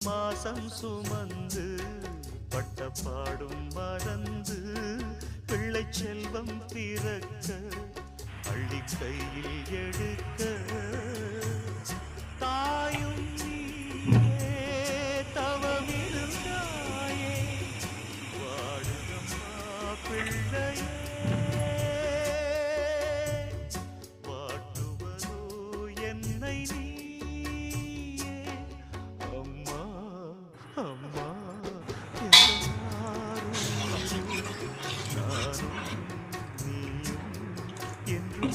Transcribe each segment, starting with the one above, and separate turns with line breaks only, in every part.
மாசம் சுமந்து பட்ட பாடும் மறந்து பிள்ளை செல்வம் பிறக்க அள்ளி கையில் எடுக்க தாயும் நீயே தவமிருந்தாயே வாடுதம்மா பிள்ளையே வாட்டுவதோ என்னை நீயே அம்மா அம்மா எல்லாரும் நானும் நீயும் என்று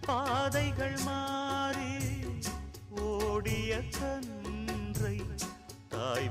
பாதைகள் மாறி ஓடிய கன்றை தாய்